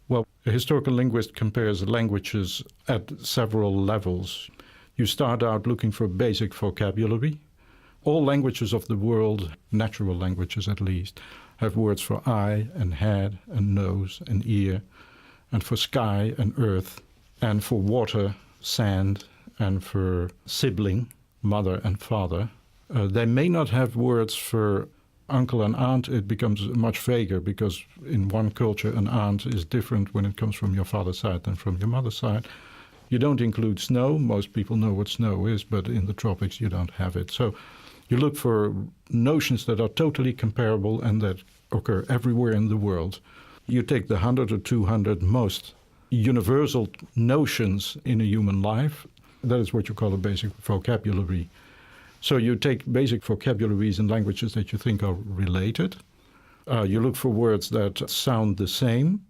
Well, a historical linguist compares languages at several levels. You start out looking for basic vocabulary. All languages of the world, natural languages at least, have words for eye and head and nose and ear, and for sky and earth, and for water, sand, and for sibling, mother and father. They may not have words for uncle and aunt. It becomes much vaguer because in one culture an aunt is different when it comes from your father's side than from your mother's side. You don't include snow. Most people know what snow is, but in the tropics you don't have it. So you look for notions that are totally comparable and that occur everywhere in the world. You take the 100 or 200 most universal notions in a human life. That is what you call a basic vocabulary. So you take basic vocabularies in languages that you think are related. You look for words that sound the same.